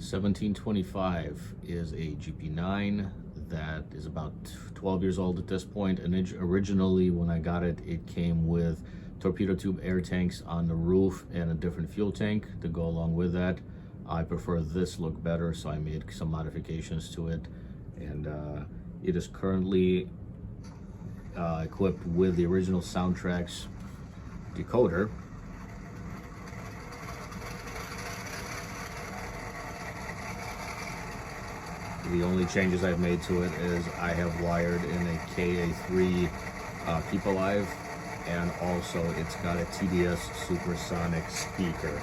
1725 is a GP9 that is about 12 years old at this point, and originally when I got it, it came with torpedo tube air tanks on the roof and a different fuel tank to go along with that. I prefer this look better, so I made some modifications to it, and it is currently equipped with the original Soundtrax decoder. The only changes I've made to it is I have wired in a KA3 Keep Alive, and also it's got a TDS supersonic speaker.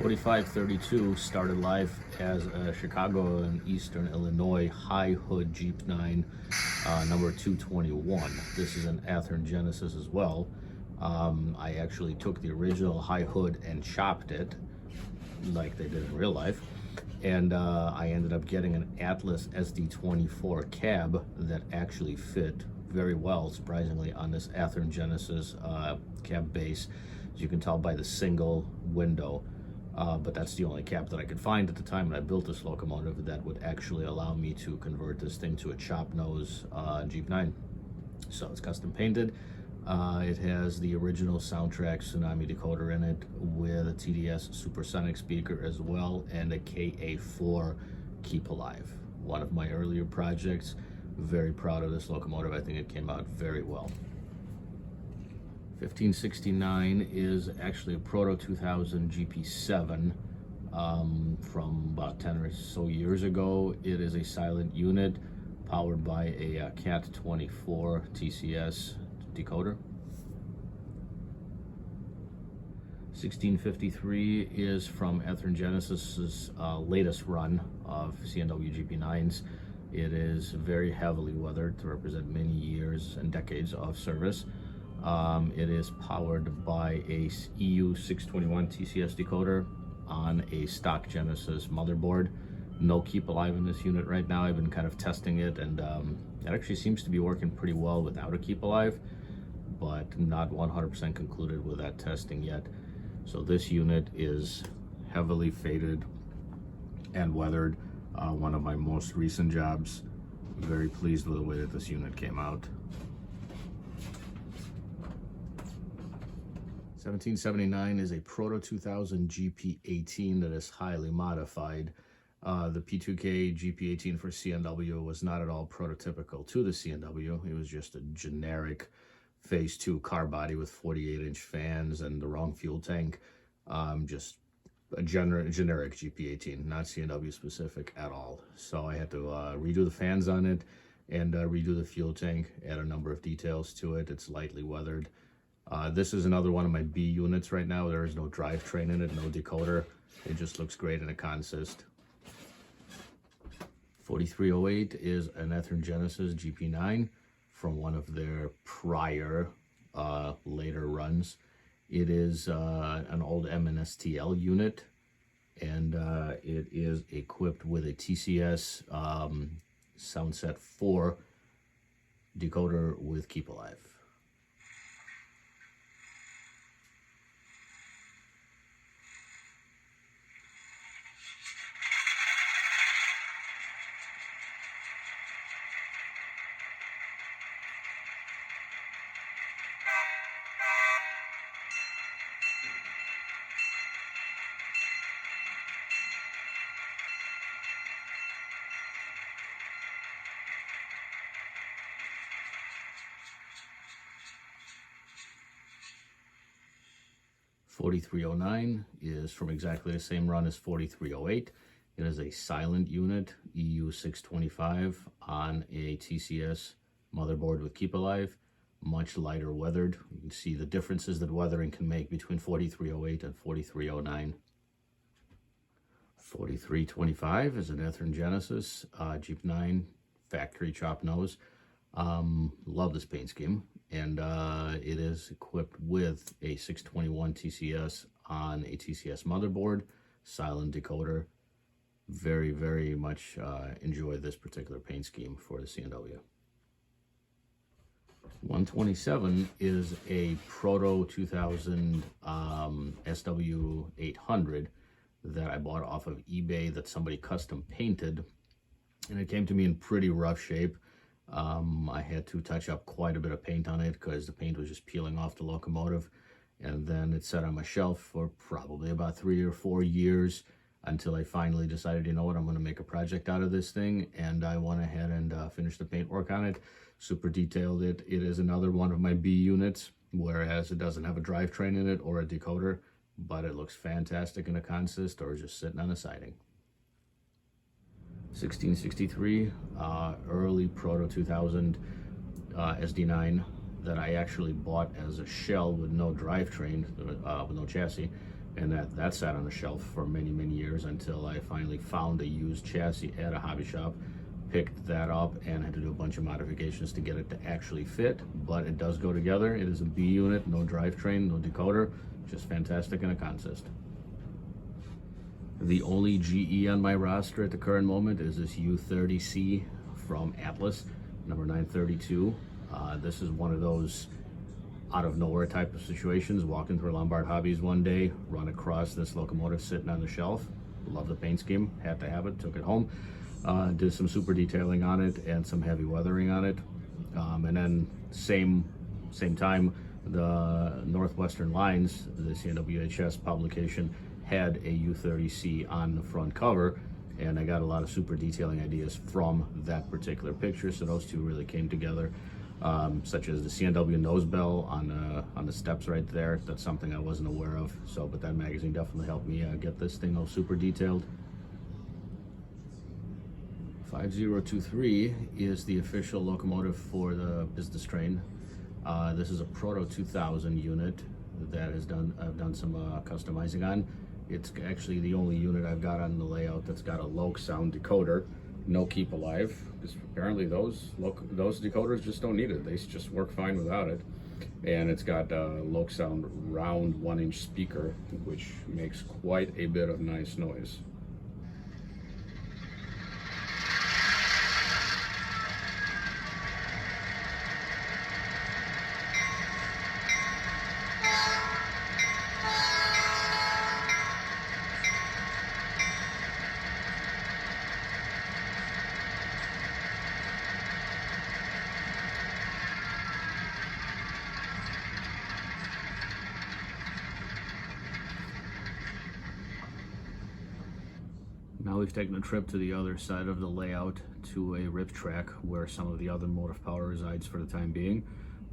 .4532 started life as a Chicago and Eastern Illinois high hood Jeep 9 number 221. This is an Athearn Genesis as well. I actually took the original high hood and chopped it like they did in real life, and I ended up getting an Atlas SD24 cab that actually fit very well, surprisingly, on this Athearn Genesis cab base, as you can tell by the single window. But that's the only cab that I could find at the time when I built this locomotive that would actually allow me to convert this thing to a chop nose Jeep 9. So it's custom painted. It has the original Soundtrax Tsunami decoder in it with a TDS supersonic speaker as well, and a KA4 Keep Alive. One of my earlier projects. Very proud of this locomotive. I think it came out very well. 1569 is actually a Proto2000 GP18 from about 10 or so years ago. It is a silent unit powered by a Cat 24 TCS decoder. 1653 is from Athearn Genesis's latest run of C&NW GP9s. It is very heavily weathered to represent many years and decades of service. It is powered by a EU621 TCS decoder on a stock Genesis motherboard. No Keep Alive in this unit right now. I've been kind of testing it, and it actually seems to be working pretty well without a Keep Alive, but not 100% concluded with that testing yet. So this unit is heavily faded and weathered. One of my most recent jobs. Very pleased with the way that this unit came out. 1779 is a Proto2000 GP18 that is highly modified. The P2K GP18 for C&NW was not at all prototypical to the C&NW. It was just a generic phase 2 car body with 48-inch fans and the wrong fuel tank. Just a generic GP18, not C&NW specific at all. So I had to redo the fans on it and redo the fuel tank, add a number of details to it. It's lightly weathered. This is another one of my B units right now. There is no drivetrain in it, no decoder. It just looks great in a consist. 4308 is an Athearn Genesis GP9 from one of their prior later runs. It is an old M&STL unit, and it is equipped with a TCS Soundset 4 decoder with Keep Alive. .4309 is from exactly the same run as 4308. It is a silent unit, EU625 on a TCS motherboard with Keep Alive. much lighter weathered. You can see the differences that weathering can make between 4308 and 4309. 4325 is an Athearn Genesis Jeep 9 factory chop nose. Love this paint scheme, and it is equipped with a 621 TCS on a TCS motherboard, silent decoder. Very, very much enjoy this particular paint scheme for the C&W. 127 is a Proto2000 SW800 that I bought off of eBay that somebody custom painted, and it came to me in pretty rough shape. I had to touch up quite a bit of paint on it because the paint was just peeling off the locomotive, and then it sat on my shelf for probably about 3 or 4 years until I finally decided, you know what, I'm going to make a project out of this thing, and I went ahead and finished the paint work on it. Super detailed it. It is another one of my B units, whereas it doesn't have a drivetrain in it or a decoder, but it looks fantastic in a consist or just sitting on a siding. 1663, early Proto2000 SD9 that I actually bought as a shell with no drivetrain, with no chassis, and that sat on a shelf for many, many years until I finally found a used chassis at a hobby shop, picked that up, and had to do a bunch of modifications to get it to actually fit, but it does go together. It is a B unit, no drivetrain, no decoder, just fantastic in a consist. The only GE on my roster at the current moment is this U30C from Atlas, number 932. This is one of those out of nowhere type of situations. Walking through Lombard Hobbies one day, run across this locomotive sitting on the shelf. Love the paint scheme, had to have it, took it home. Did some super detailing on it and some heavy weathering on it. And then same time, the Northwestern Lines, the C&NW publication, had a U30C on the front cover, and I got a lot of super detailing ideas from that particular picture, so those two really came together, such as the C&NW nose bell on the steps right there. That's something I wasn't aware of, so but that magazine definitely helped me get this thing all super detailed. 5023 is the official locomotive for the business train. This is a Proto2000 unit that I've done some customizing on. It's actually the only unit I've got on the layout that's got a low sound decoder, no keep alive, because apparently those decoders just don't need it. They just work fine without it. And it's got a low sound round 1-inch speaker, which makes quite a bit of nice noise. Now we've taken a trip to the other side of the layout to a rip track where some of the other motive power resides for the time being.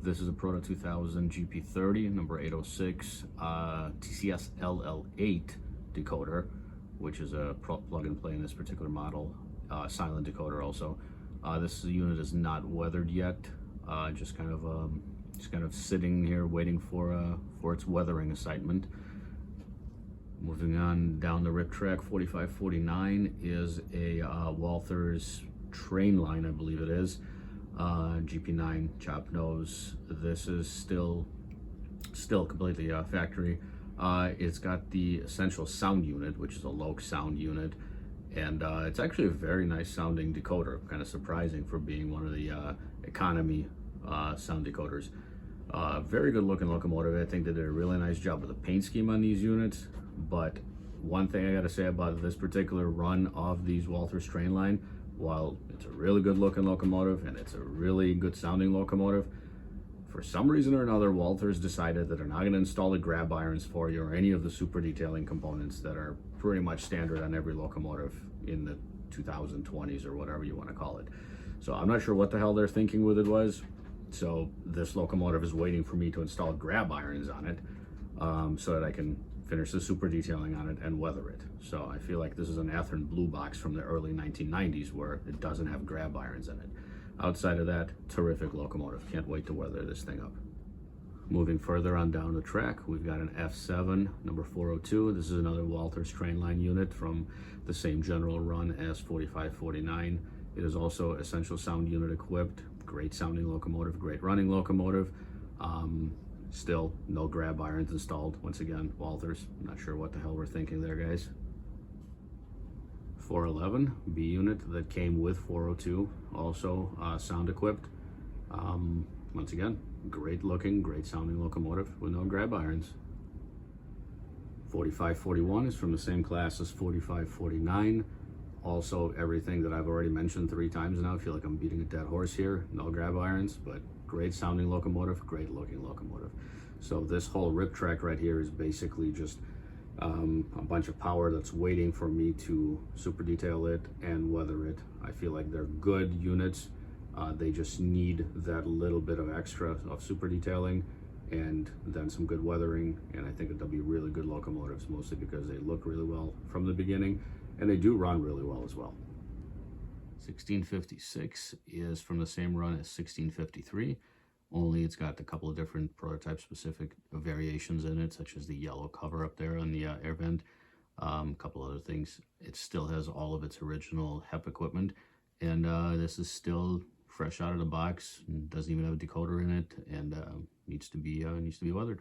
This is a Proto2000 GP18, number 806, TCS LL8 decoder, which is a plug and play in this particular model, silent decoder also. This unit is not weathered yet, just kind of sitting here waiting for its weathering assignment. Moving on down the rip track, 4549 is a Walther's train line, I believe it is, GP9 chop nose. This is still completely factory. It's got the essential sound unit, which is a low sound unit, and it's actually a very nice sounding decoder, kind of surprising for being one of the economy sound decoders. Very good looking locomotive. I think they did a really nice job with the paint scheme on these units. But one thing I got to say about this particular run of these Walther's train line, while it's a really good looking locomotive and it's a really good sounding locomotive, for some reason or another, Walther's decided that they're not going to install the grab irons for you or any of the super detailing components that are pretty much standard on every locomotive in the 2020s or whatever you want to call it. So I'm not sure what the hell they're thinking with it was. So this locomotive is waiting for me to install grab irons on it, so that I can finish the super detailing on it and weather it. So I feel like this is an Athearn blue box from the early 1990s where it doesn't have grab irons in it. Outside of that, terrific locomotive. Can't wait to weather this thing up. Moving further on down the track, we've got an F7, number 402. This is another Walters train line unit from the same general run as 4549. It is also essential sound unit equipped. Great sounding locomotive, great running locomotive. Still no grab irons installed. Once again, Walters. Not sure what the hell we're thinking there, guys. 411 B unit that came with 402, also sound equipped. Once again, great looking, great sounding locomotive with no grab irons. 4541 is from the same class as 4549. Also everything that I've already mentioned 3 times now. I feel like I'm beating a dead horse here. No grab irons, but great sounding locomotive, great looking locomotive. So this whole rip track right here is basically just a bunch of power that's waiting for me to super detail it and weather it. I feel like they're good units. They just need that little bit of extra of super detailing and then some good weathering, and I think that they'll be really good locomotives, mostly because they look really well from the beginning and they do run really well as well. 1656 is from the same run as 1653, only it's got a couple of different prototype specific variations in it, such as the yellow cover up there on the air vent, a couple other things. It still has all of its original HEP equipment, and this is still fresh out of the box, and doesn't even have a decoder in it, and needs to be weathered.